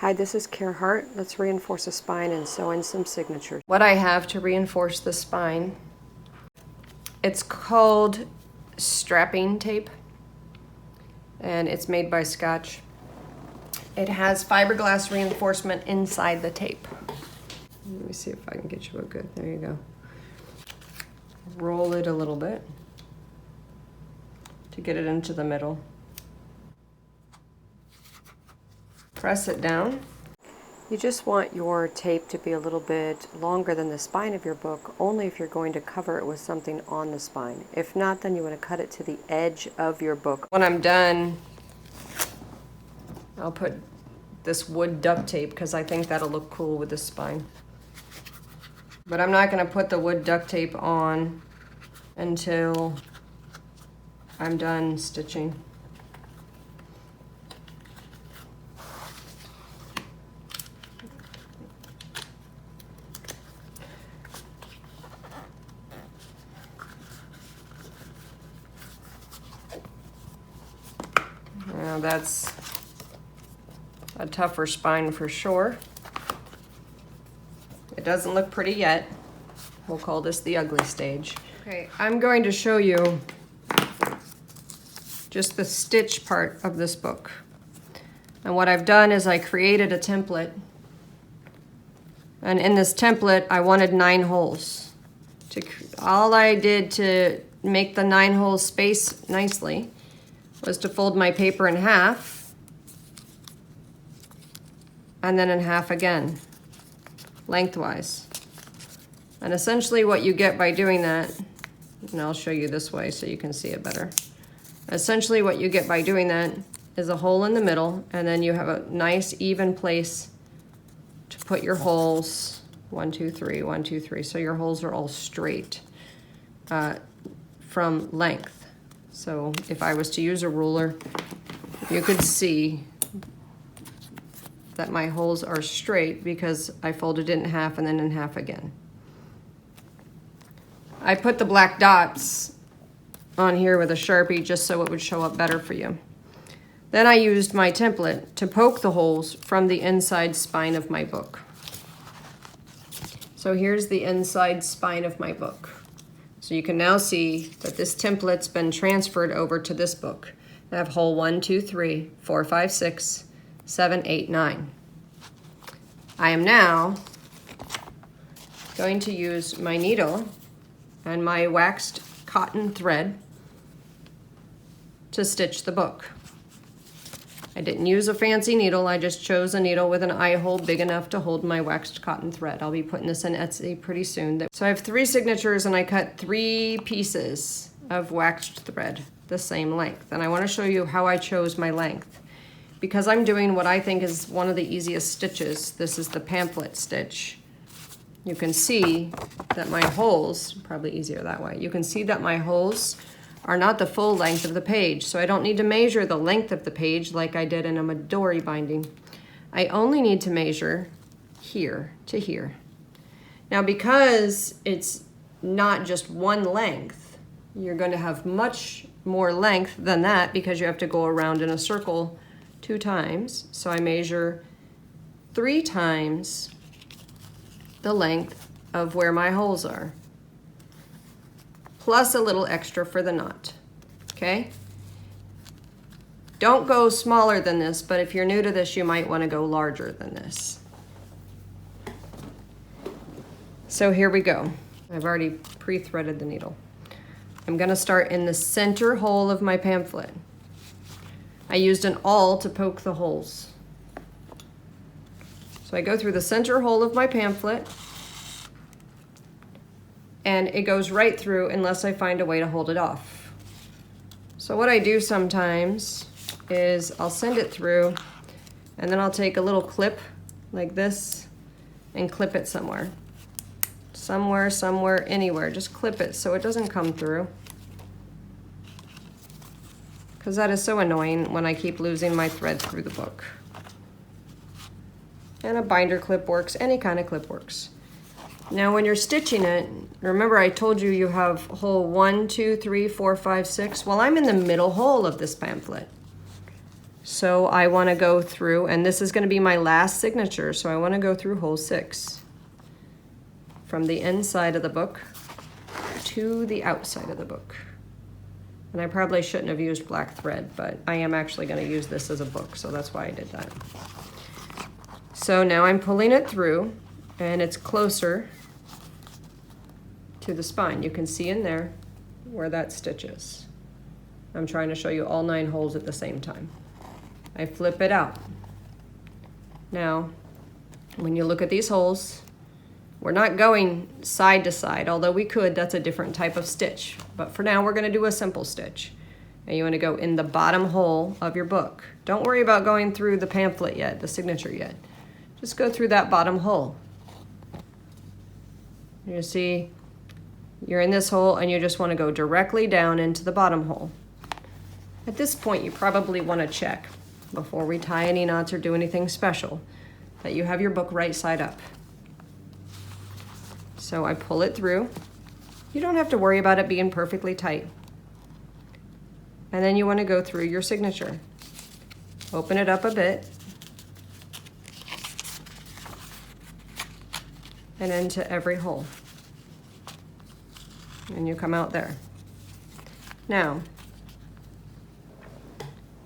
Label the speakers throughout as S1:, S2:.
S1: Hi, this is Hart. Let's reinforce a spine and sew in some signatures. What I have to reinforce the spine, it's called strapping tape, and it's made by Scotch. It has fiberglass reinforcement inside the tape. Let me see if I can get you a good, there you go. Roll it a little bit to get it into the middle. Press it down. You just want your tape to be a little bit longer than the spine of your book, only if you're going to cover it with something on the spine. If not, then you want to cut it to the edge of your book. When I'm done, I'll put this wood duct tape because I think that'll look cool with the spine. But I'm not going to put the wood duct tape on until I'm done stitching. Now that's a tougher spine for sure. It doesn't look pretty yet. We'll call this the ugly stage. Okay, I'm going to show you just the stitch part of this book. And what I've done is I created a template. And in this template, I wanted 9 holes. All I did to make the 9 holes space nicely was to fold my paper in half and then in half again, lengthwise. And essentially what you get by doing that, and I'll show you this way so you can see it better. Essentially what you get by doing that is a hole in the middle, and then you have a nice even place to put your holes. 1, 2, 3, 1, 2, 3. So your holes are all straight from length. So if I was to use a ruler, you could see that my holes are straight because I folded it in half and then in half again. I put the black dots on here with a Sharpie just so it would show up better for you. Then I used my template to poke the holes from the inside spine of my book. So here's the inside spine of my book. So you can now see that this template's been transferred over to this book. I have hole 1, 2, 3, 4, 5, 6, 7, 8, 9. I am now going to use my needle and my waxed cotton thread to stitch the book. I didn't use a fancy needle, I just chose a needle with an eye hole big enough to hold my waxed cotton thread. I'll be putting this in Etsy pretty soon. So I have 3 signatures and I cut 3 pieces of waxed thread the same length. And I want to show you how I chose my length. Because I'm doing what I think is one of the easiest stitches. This is the pamphlet stitch. You can see that my holes, probably easier that way, you can see that my holes are not the full length of the page, so I don't need to measure the length of the page like I did in a Midori binding. I only need to measure here to here. Now because it's not just one length, you're going to have much more length than that because you have to go around in a circle 2 times. So I measure 3 times the length of where my holes are, plus a little extra for the knot, okay? Don't go smaller than this, but if you're new to this, you might want to go larger than this. So here we go. I've already pre-threaded the needle. I'm gonna start in the center hole of my pamphlet. I used an awl to poke the holes. So I go through the center hole of my pamphlet, and it goes right through unless I find a way to hold it off. So what I do sometimes is I'll send it through and then I'll take a little clip like this and clip it somewhere. Somewhere, anywhere. Just clip it so it doesn't come through. Because that is so annoying when I keep losing my thread through the book. And a binder clip works, any kind of clip works. Now when you're stitching it, remember I told you you have hole 1, 2, 3, 4, 5, 6. Well, I'm in the middle hole of this pamphlet. So I want to go through, and this is going to be my last signature, so I want to go through hole 6 from the inside of the book to the outside of the book. And I probably shouldn't have used black thread, but I am actually going to use this as a book, so that's why I did that. So now I'm pulling it through, and it's closer to the spine. You can see in there where that stitch is. I'm trying to show you all 9 holes at the same time. I flip it out. Now, when you look at these holes, we're not going side to side, although we could, that's a different type of stitch. But for now, we're gonna do a simple stitch. And you wanna go in the bottom hole of your book. Don't worry about going through the pamphlet yet, the signature yet. Just go through that bottom hole. You see, you're in this hole and you just wanna go directly down into the bottom hole. At this point, you probably wanna check, before we tie any knots or do anything special, that you have your book right side up. So I pull it through. You don't have to worry about it being perfectly tight. And then you want to go through your signature. Open it up a bit. And into every hole. And you come out there. Now,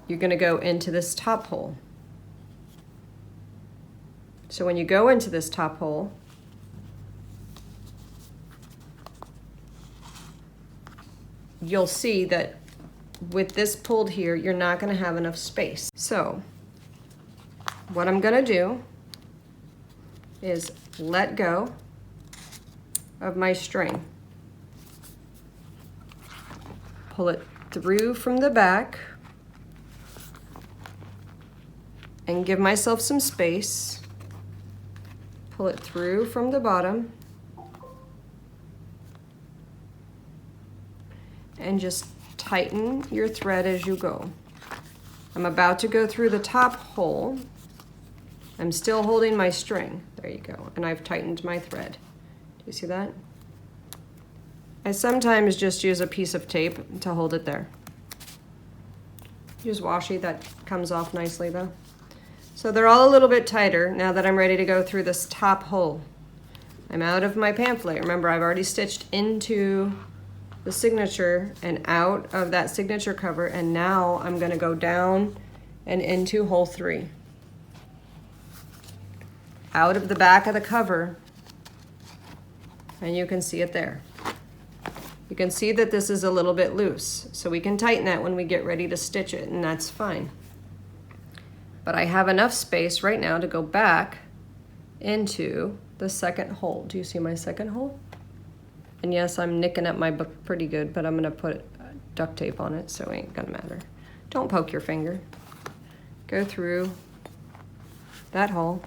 S1: you're going to go into this top hole. So when you go into this top hole, you'll see that with this pulled here, you're not going to have enough space. So what I'm going to do is let go of my string. Pull it through from the back and give myself some space. Pull it through from the bottom and just tighten your thread as you go. I'm about to go through the top hole. I'm still holding my string. There you go. And I've tightened my thread. Do you see that? I sometimes just use a piece of tape to hold it there. Use washi, that comes off nicely though. So they're all a little bit tighter now that I'm ready to go through this top hole. I'm out of my pamphlet. Remember, I've already stitched into the signature and out of that signature cover, and now I'm going to go down and into hole 3. Out of the back of the cover, and you can see it there. You can see that this is a little bit loose, so we can tighten that when we get ready to stitch it, and that's fine. But I have enough space right now to go back into the second hole. Do you see my second hole? And yes, I'm nicking up my book pretty good, but I'm gonna put duct tape on it, so it ain't gonna matter. Don't poke your finger. Go through that hole,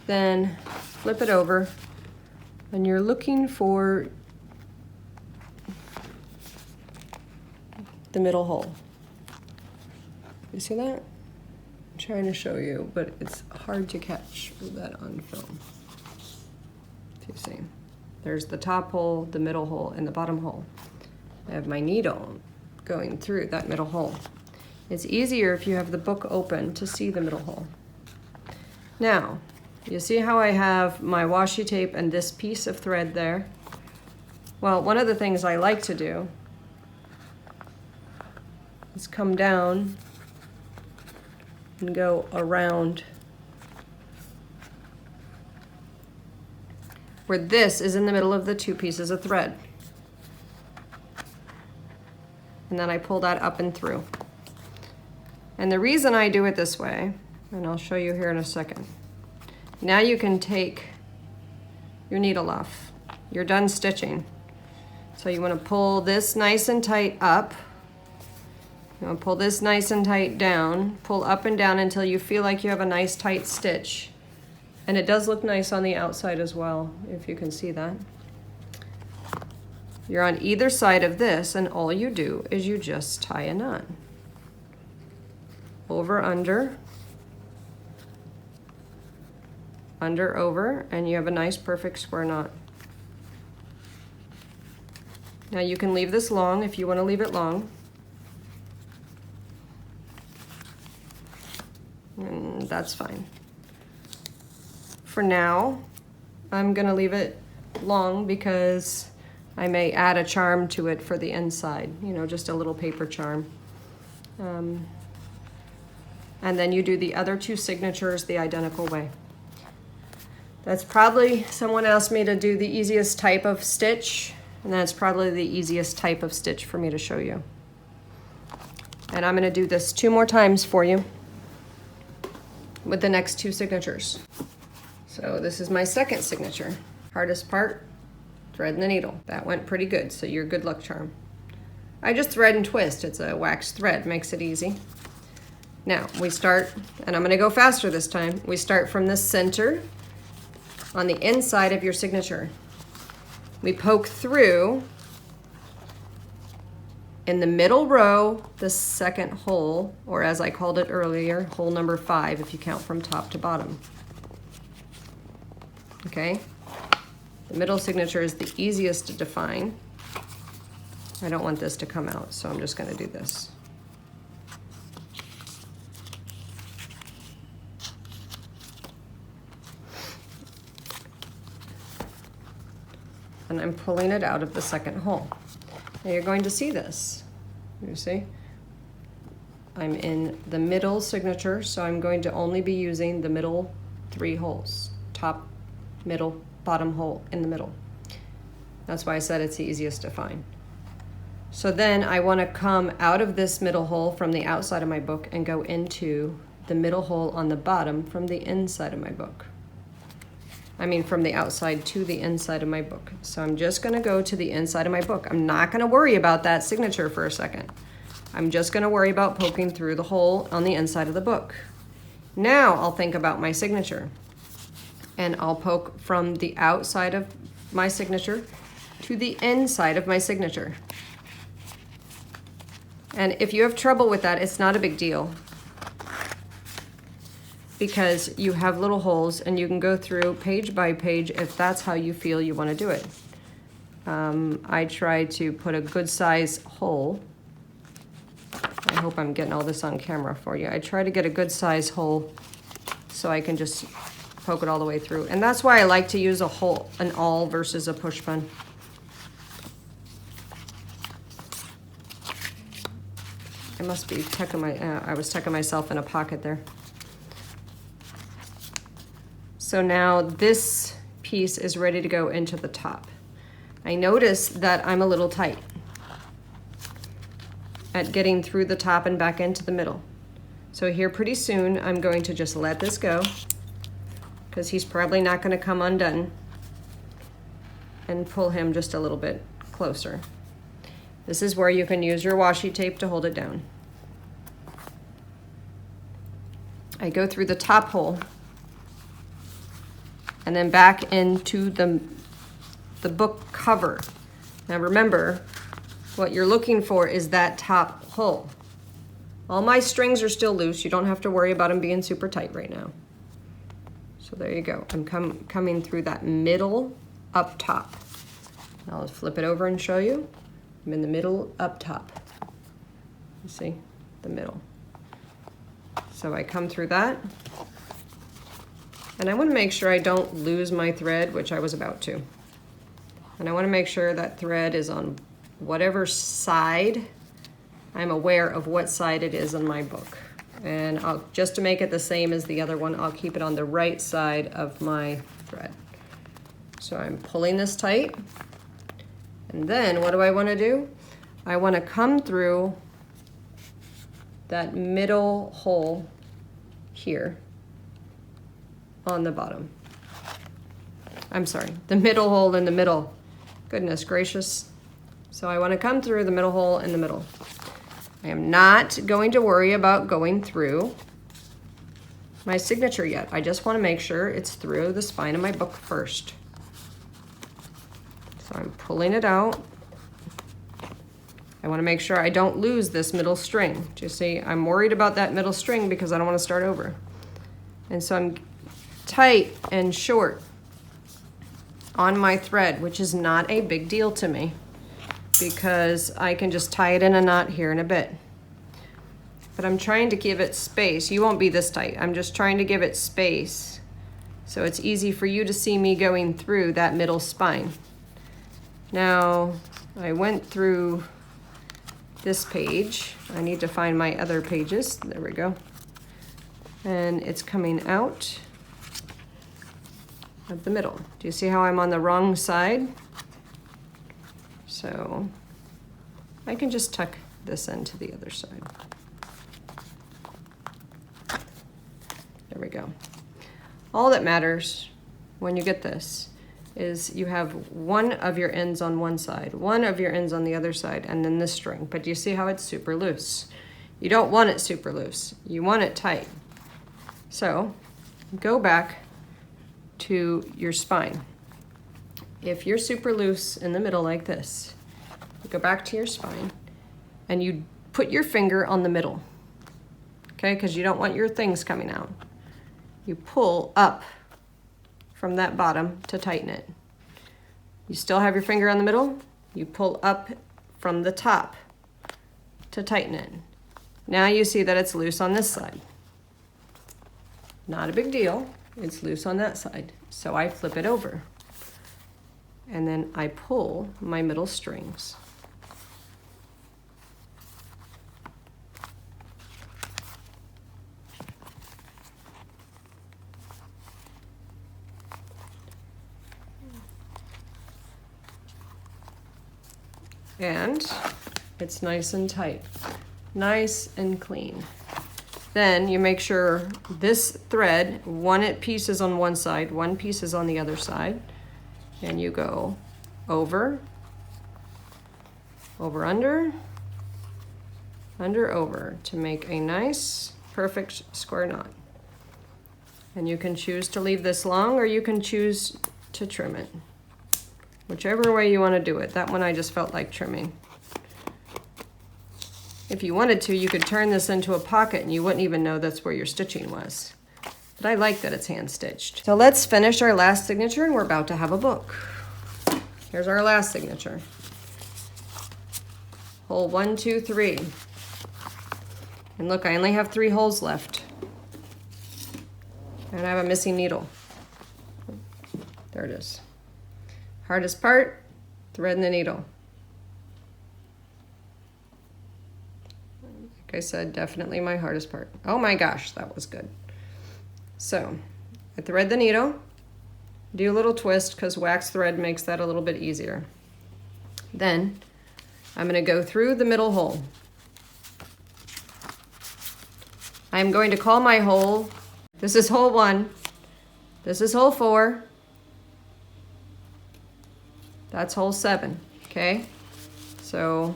S1: then flip it over, and you're looking for the middle hole. You see that? I'm trying to show you, but it's hard to catch with that on film. If you see. There's the top hole, the middle hole, and the bottom hole. I have my needle going through that middle hole. It's easier if you have the book open to see the middle hole. Now, you see how I have my washi tape and this piece of thread there? Well, one of the things I like to do is come down and go around where this is in the middle of the 2 pieces of thread. And then I pull that up and through. And the reason I do it this way, and I'll show you here in a second. Now you can take your needle off. You're done stitching. So you want to pull this nice and tight up. You want to pull this nice and tight down. Pull up and down until you feel like you have a nice tight stitch. And it does look nice on the outside as well, if you can see that. You're on either side of this, and all you do is you just tie a knot. Over, under, over, and you have a nice perfect square knot. Now you can leave this long if you want to leave it long. that's fine. For now, I'm gonna leave it long because I may add a charm to it for the inside, you know, just a little paper charm. And then you do the other two signatures the identical way. That's probably, someone asked me to do the easiest type of stitch, and that's probably the easiest type of stitch for me to show you. And I'm gonna do this 2 more times for you with the next 2 signatures. So this is my second signature. Hardest part, threading the needle. That went pretty good, so your good luck charm. I just thread and twist. It's a wax thread, makes it easy. Now we start, and I'm gonna go faster this time. We start from the center on the inside of your signature. We poke through in the middle row, the second hole, or as I called it earlier, hole number 5 if you count from top to bottom. Okay? The middle signature is the easiest to define. I don't want this to come out, so I'm just gonna do this. And I'm pulling it out of the second hole. Now you're going to see this. You see? I'm in the middle signature, so I'm going to only be using the middle 3 holes. Top, middle, bottom hole in the middle. That's why I said it's the easiest to find. So then I want to come out of this middle hole from the outside of my book and go into the middle hole on the bottom from the inside of my book. I mean from the outside to the inside of my book. So I'm just gonna go to the inside of my book. I'm not gonna worry about that signature for a second. I'm just gonna worry about poking through the hole on the inside of the book. Now I'll think about my signature. And I'll poke from the outside of my signature to the inside of my signature. And if you have trouble with that, it's not a big deal, because you have little holes and you can go through page by page if that's how you feel you want to do it. I try to put a good size hole. I hope I'm getting all this on camera for you. I try to get a good size hole so I can just poke it all the way through. And that's why I like to use a hole, an awl versus a push pin. I must be tucking my, I was tucking myself in a pocket there. So now this piece is ready to go into the top. I notice that I'm a little tight at getting through the top and back into the middle. So here pretty soon I'm going to just let this go, because he's probably not going to come undone, and pull him just a little bit closer. This is where you can use your washi tape to hold it down. I go through the top hole and then back into the book cover. Now remember, what you're looking for is that top hole. All my strings are still loose. You don't have to worry about them being super tight right now. So there you go. I'm coming through that middle up top. I'll flip it over and show you. I'm in the middle up top. You see, the middle. So I come through that. And I want to make sure I don't lose my thread, which I was about to. And I want to make sure that thread is on whatever side. I'm aware of what side it is on my book. And I'll, just to make it the same as the other one, I'll keep it on the right side of my thread. So I'm pulling this tight. And then what do I want to do? I want to come through that middle hole here on the bottom. I'm sorry, the middle hole in the middle. Goodness gracious. So I want to come through the middle hole in the middle. I am not going to worry about going through my signature yet. I just want to make sure it's through the spine of my book first. So I'm pulling it out. I want to make sure I don't lose this middle string. Do you see? I'm worried about that middle string because I don't want to start over. And so I'm tight and short on my thread, which is not a big deal to me because I can just tie it in a knot here in a bit. but I'm trying to give it space. You won't be this tight. I'm just trying to give it space so it's easy for you to see me going through that middle spine. Now, I went through this page. I need to find my other pages. There we go. And it's coming out of the middle. Do you see how I'm on the wrong side? So I can just tuck this into the other side. There we go. All that matters when you get this is you have one of your ends on one side, one of your ends on the other side, and then this string. But you see how it's super loose. You don't want it super loose. You want it tight. So go back to your spine. If you're super loose in the middle like this, you go back to your spine and you put your finger on the middle, okay? Because you don't want your things coming out. You pull up from that bottom to tighten it. You still have your finger on the middle, you pull up from the top to tighten it. Now you see that it's loose on this side. Not a big deal, it's loose on that side. So I flip it over and then I pull my middle strings. And it's nice and tight, nice and clean. Then you make sure this thread, one piece is on one side, one piece is on the other side, and you go over, over, under, over to make a nice, perfect square knot. And you can choose to leave this long or you can choose to trim it. Whichever way you want to do it. That one I just felt like trimming. If you wanted to, you could turn this into a pocket and you wouldn't even know that's where your stitching was. But I like that it's hand stitched. So let's finish our last signature and we're about to have a book. Here's our last signature. Hole 1, 2, 3. And look, I only have 3 holes left. And I have a missing needle. There it is. Hardest part, threading the needle. Like I said, definitely my hardest part. Oh my gosh, that was good. So, I thread the needle, do a little twist because wax thread makes that a little bit easier. Then, I'm going to go through the middle hole. I'm going to call my hole, this is hole 1, this is hole 4, that's hole 7, okay? So,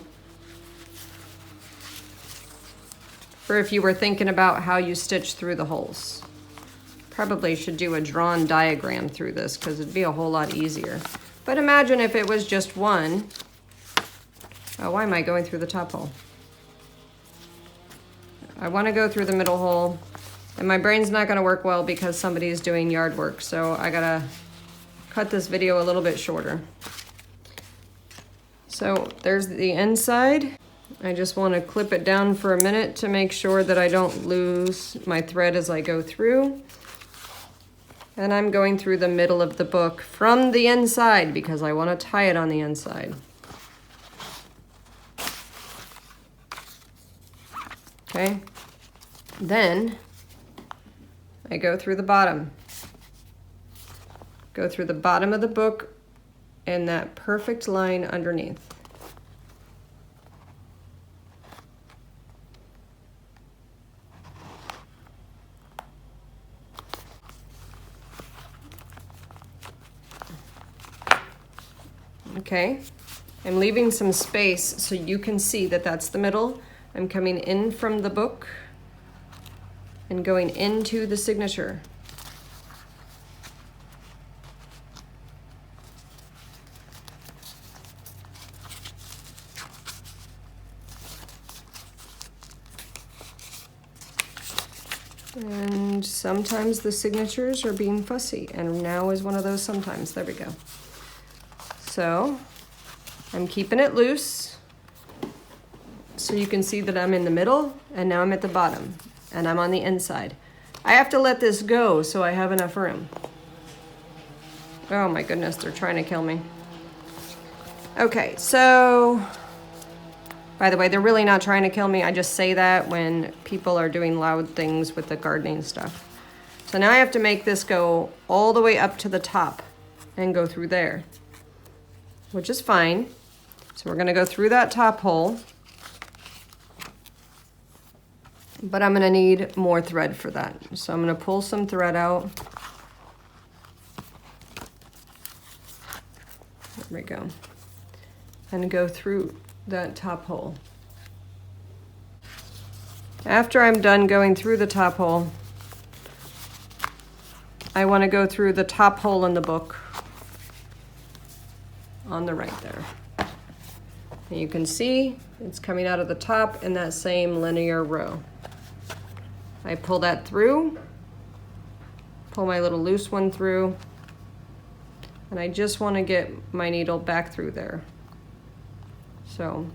S1: for if you were thinking about how you stitch through the holes. Probably should do a drawn diagram through this because it'd be a whole lot easier. But imagine if it was just one. Oh, why am I going through the top hole? I want to go through the middle hole, and my brain's not going to work well because somebody is doing yard work, so I gotta cut this video a little bit shorter. So there's the inside. I just want to clip it down for a minute to make sure that I don't lose my thread as I go through. And I'm going through the middle of the book from the inside because I want to tie it on the inside. Okay, then I go through the bottom. Go through the bottom of the book and that perfect line underneath. Okay, I'm leaving some space so you can see that that's the middle. I'm coming in from the book and going into the signature. And sometimes the signatures are being fussy, and now is one of those sometimes. There we go. So I'm keeping it loose so you can see that I'm in the middle, and now I'm at the bottom, and I'm on the inside. I have to let this go so I have enough room. Oh my goodness, they're trying to kill me. Okay, so, by the way, they're really not trying to kill me. I just say that when people are doing loud things with the gardening stuff. So now I have to make this go all the way up to the top and go through there, which is fine. So we're gonna go through that top hole, but I'm gonna need more thread for that. So I'm gonna pull some thread out. There we go. And go through that top hole. After I'm done going through the top hole, I want to go through the top hole in the book on the right there. And you can see it's coming out of the top in that same linear row. I pull that through, pull my little loose one through, and I just want to get my needle back through there. So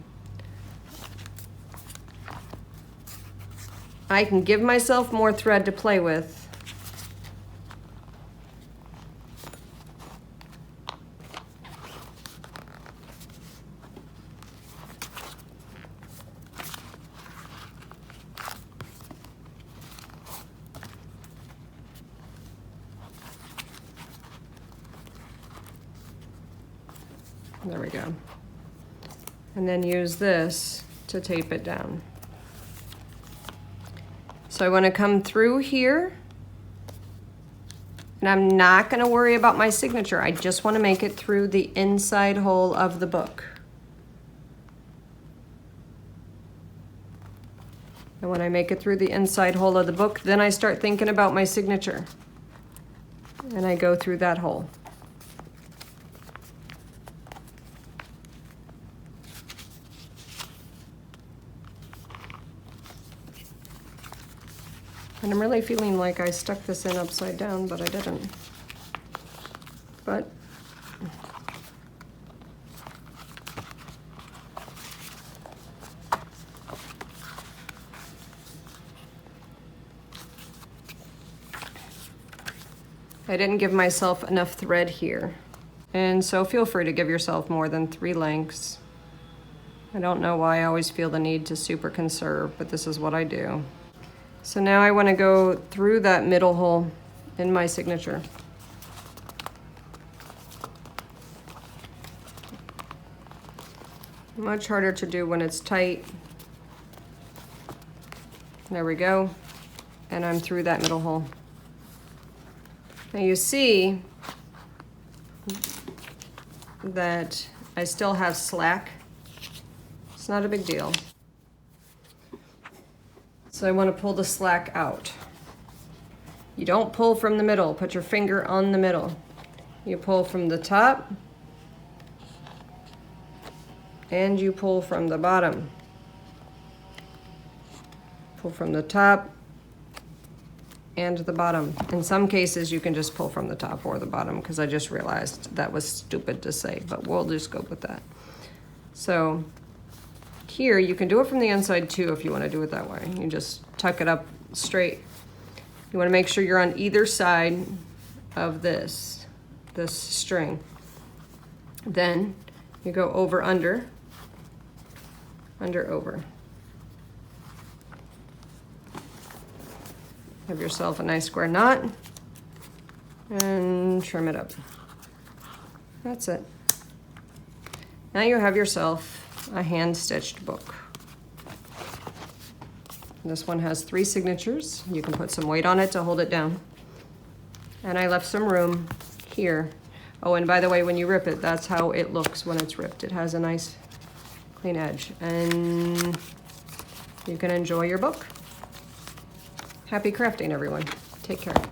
S1: I can give myself more thread to play with. There we go. And then use this to tape it down. So I want to come through here, and I'm not going to worry about my signature. I just want to make it through the inside hole of the book. And when I make it through the inside hole of the book, then I start thinking about my signature. And I go through that hole. And I'm really feeling like I stuck this in upside down, but I didn't. But I didn't give myself enough thread here. And so feel free to give yourself more than 3 lengths. I don't know why I always feel the need to super conserve, but this is what I do. So now I want to go through that middle hole in my signature. Much harder to do when it's tight. There we go. And I'm through that middle hole. Now you see that I still have slack. It's not a big deal. So I want to pull the slack out. You don't pull from the middle. Put your finger on the middle. You pull from the top, and you pull from the bottom. Pull from the top and the bottom. In some cases, you can just pull from the top or the bottom, because I just realized that was stupid to say, but we'll just go with that. So here, you can do it from the inside too if you want to do it that way. You just tuck it up straight. You want to make sure you're on either side of this string. Then you go over, under, over. Have yourself a nice square knot and trim it up. That's it. Now you have yourself a hand-stitched book. This one has 3 signatures. You can put some weight on it to hold it down. And I left some room here. Oh, and by the way, when you rip it, that's how it looks when it's ripped. It has a nice clean edge. And you can enjoy your book. Happy crafting, everyone. Take care.